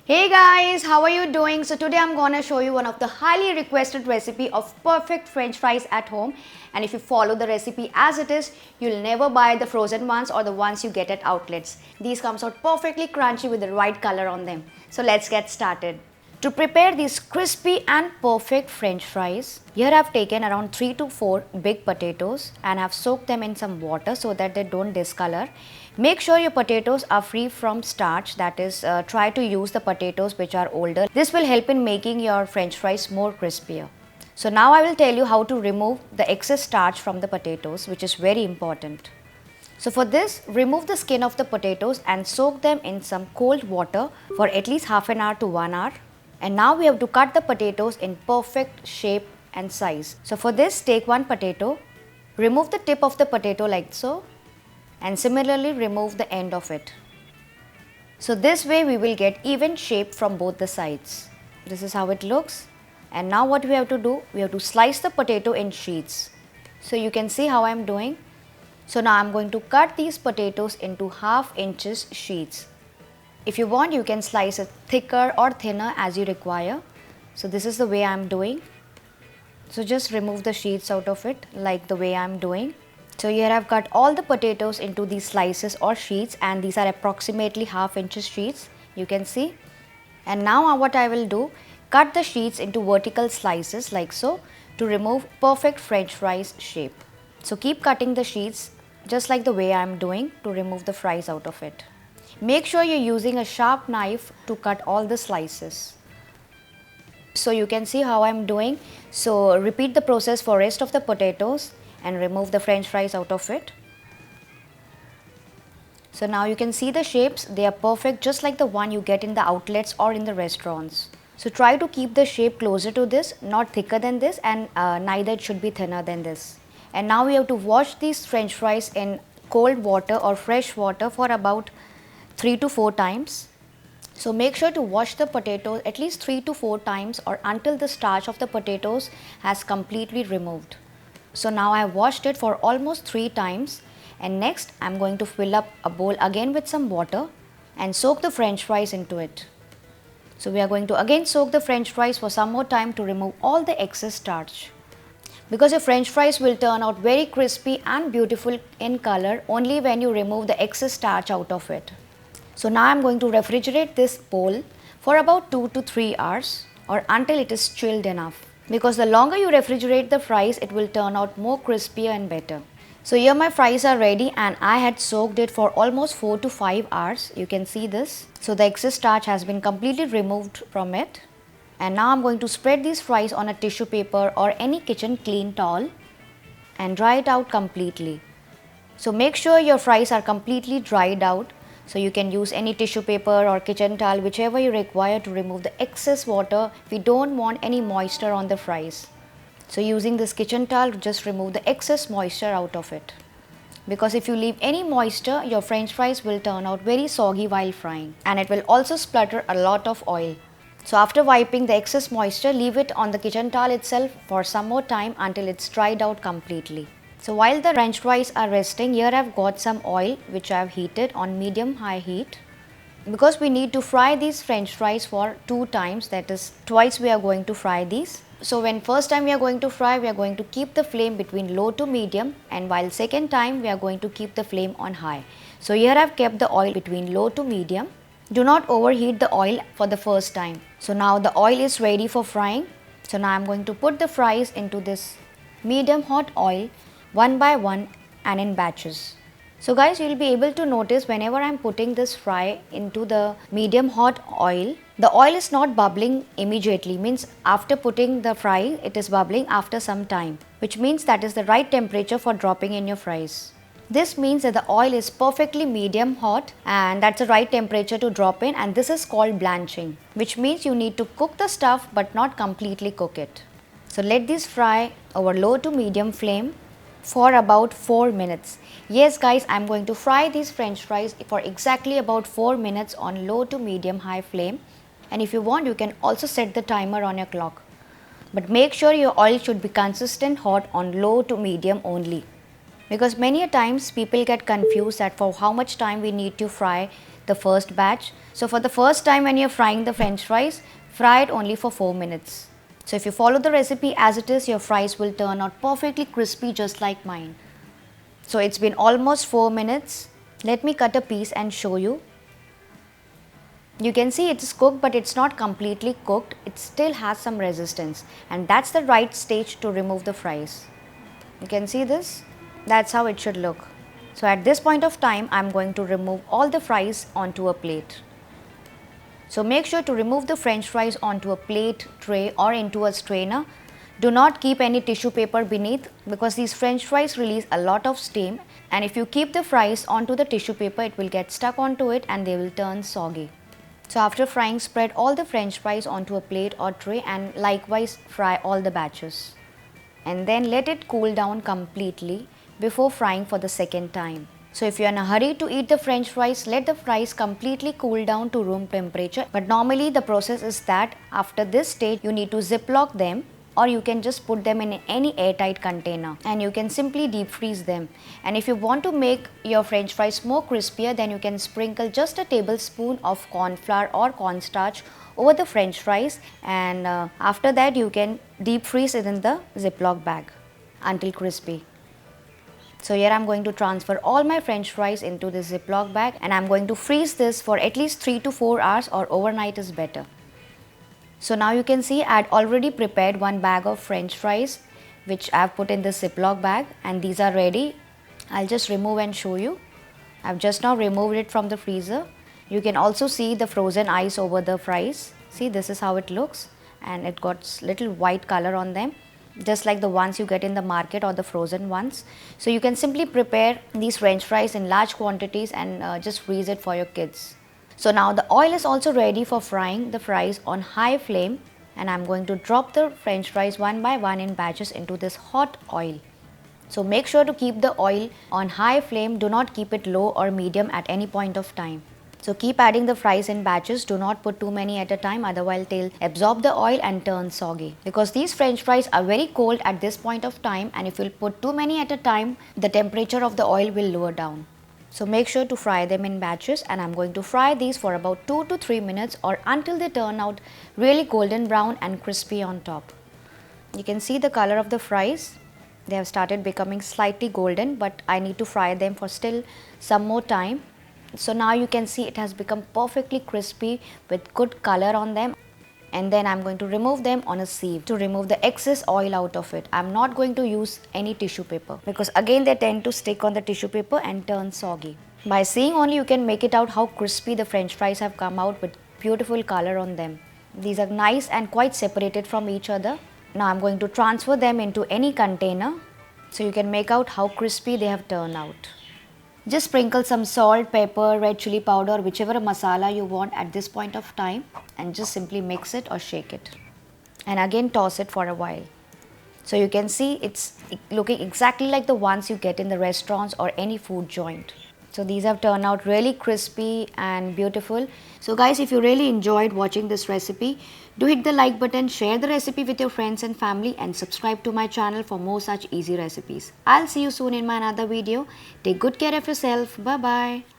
Hey guys, how are you doing? So today I'm gonna show you one of the highly requested recipe of perfect french fries at home, and if you follow the recipe as it is, you'll never buy the frozen ones or the ones you get at outlets. These comes out perfectly crunchy with the right color on them. So let's get started. To prepare these crispy and perfect french fries, here I've taken around 3 to 4 big potatoes and I've soaked them in some water so that they don't discolor. Make sure your potatoes are free from starch, that is, try to use the potatoes which are older. This will help in making your french fries more crispier. So now I will tell you how to remove the excess starch from the potatoes, which is very important. So for this, remove the skin of the potatoes and soak them in some cold water for at least half an hour to 1 hour. And now we have to cut the potatoes in perfect shape and size. So for this, take one potato, remove the tip of the potato like so, and similarly remove the end of it. So this way we will get even shape from both the sides. This is how it looks. And now what we have to do, we have to slice the potato in sheets. So you can see how I am doing. So now I am going to cut these potatoes into half-inch sheets. If you want, you can slice it thicker or thinner as you require. So this is the way I am doing. So just remove the sheets out of it like the way I am doing. So here I have cut all the potatoes into these slices or sheets, and these are approximately half-inch sheets, you can see. And now what I will do, cut the sheets into vertical slices like so to remove perfect french fries shape. So keep cutting the sheets just like the way I am doing to remove the fries out of it. Make sure you're using a sharp knife to cut all the slices. So you can see how I'm doing. So repeat the process for rest of the potatoes and remove the french fries out of it. So now you can see the shapes, they are perfect just like the one you get in the outlets or in the restaurants. So try to keep the shape closer to this, not thicker than this, and neither it should be thinner than this. And now we have to wash these french fries in cold water or fresh water for about 3 to 4 times. So make sure to wash the potatoes at least 3 to 4 times or until the starch of the potatoes has completely removed. So now I have washed it for almost 3 times, and next I am going to fill up a bowl again with some water and soak the french fries into it. So we are going to again soak the french fries for some more time to remove all the excess starch. Because your french fries will turn out very crispy and beautiful in color only when you remove the excess starch out of it. So now I am going to refrigerate this bowl for about 2 to 3 hours or until it is chilled enough. Because the longer you refrigerate the fries, it will turn out more crispier and better. So here my fries are ready, and I had soaked it for almost 4 to 5 hours. You can see this. So the excess starch has been completely removed from it. And now I am going to spread these fries on a tissue paper or any kitchen clean towel and dry it out completely. So make sure your fries are completely dried out. So you can use any tissue paper or kitchen towel, whichever you require, to remove the excess water. We don't want any moisture on the fries. So using this kitchen towel, just remove the excess moisture out of it. Because if you leave any moisture, your french fries will turn out very soggy while frying, and it will also splutter a lot of oil. So after wiping the excess moisture, leave it on the kitchen towel itself for some more time until it's dried out completely. So while the french fries are resting, here I've got some oil which I've heated on medium-high heat. Because we need to fry these french fries for 2 times, that is twice we are going to fry these. So when first time we are going to fry, we are going to keep the flame between low to medium, and while second time we are going to keep the flame on high. So here I've kept the oil between low to medium. Do not overheat the oil for the first time. So now the oil is ready for frying. So now I'm going to put the fries into this medium hot oil one by one and in batches. So guys, you will be able to notice whenever I am putting this fry into the medium hot oil, the oil is not bubbling immediately, means after putting the fry, it is bubbling after some time, which means that is the right temperature for dropping in your fries. This means that the oil is perfectly medium hot, and that's the right temperature to drop in, and this is called blanching, which means you need to cook the stuff but not completely cook it. So let this fry over low to medium flame for about 4 minutes. Yes guys, I am going to fry these french fries for exactly about 4 minutes on low to medium high flame, and if you want, you can also set the timer on your clock. But make sure your oil should be consistent hot on low to medium only. Because many a times people get confused that for how much time we need to fry the first batch. So for the first time when you're frying the french fries, fry it only for 4 minutes. So if you follow the recipe as it is, your fries will turn out perfectly crispy just like mine. So it's been almost 4 minutes. Let me cut a piece and show you. You can see it's cooked, but it's not completely cooked. It still has some resistance, and that's the right stage to remove the fries. You can see this? That's how it should look. So at this point of time, I'm going to remove all the fries onto a plate. So make sure to remove the french fries onto a plate, tray or into a strainer. Do not keep any tissue paper beneath, because these french fries release a lot of steam, and if you keep the fries onto the tissue paper, it will get stuck onto it and they will turn soggy. So after frying, spread all the french fries onto a plate or tray and likewise fry all the batches. And then let it cool down completely before frying for the second time. So if you are in a hurry to eat the french fries, let the fries completely cool down to room temperature. But normally the process is that after this stage, you need to ziplock them, or you can just put them in any airtight container and you can simply deep freeze them. And if you want to make your french fries more crispier, then you can sprinkle just a tablespoon of corn flour or cornstarch over the french fries, and after that you can deep freeze it in the ziplock bag until crispy. So here I'm going to transfer all my french fries into this ziplock bag, and I'm going to freeze this for at least 3 to 4 hours, or overnight is better. So now you can see I had already prepared one bag of french fries which I have put in this ziplock bag, and these are ready. I'll just remove and show you. I've just now removed it from the freezer. You can also see the frozen ice over the fries. See, this is how it looks, and it got little white color on them, just like the ones you get in the market or the frozen ones. So you can simply prepare these french fries in large quantities and just freeze it for your kids. So now the oil is also ready for frying the fries on high flame, and I'm going to drop the french fries one by one in batches into this hot oil. So make sure to keep the oil on high flame, do not keep it low or medium at any point of time. So keep adding the fries in batches, do not put too many at a time, otherwise they'll absorb the oil and turn soggy. Because these french fries are very cold at this point of time, and if you'll put too many at a time, the temperature of the oil will lower down. So make sure to fry them in batches, and I'm going to fry these for about 2 to 3 minutes or until they turn out really golden brown and crispy on top. You can see the color of the fries. They have started becoming slightly golden, but I need to fry them for still some more time. So now you can see it has become perfectly crispy with good color on them. And then I'm going to remove them on a sieve to remove the excess oil out of it. I'm not going to use any tissue paper, because again they tend to stick on the tissue paper and turn soggy. By seeing only you can make it out how crispy the french fries have come out with beautiful color on them. These are nice and quite separated from each other. Now I'm going to transfer them into any container so you can make out how crispy they have turned out. Just sprinkle some salt, pepper, red chili powder, whichever masala you want at this point of time, and just simply mix it or shake it. And again toss it for a while. So you can see it's looking exactly like the ones you get in the restaurants or any food joint. So these have turned out really crispy and beautiful. So guys, if you really enjoyed watching this recipe, do hit the like button, share the recipe with your friends and family, and subscribe to my channel for more such easy recipes. I'll see you soon in my another video. Take good care of yourself. Bye bye.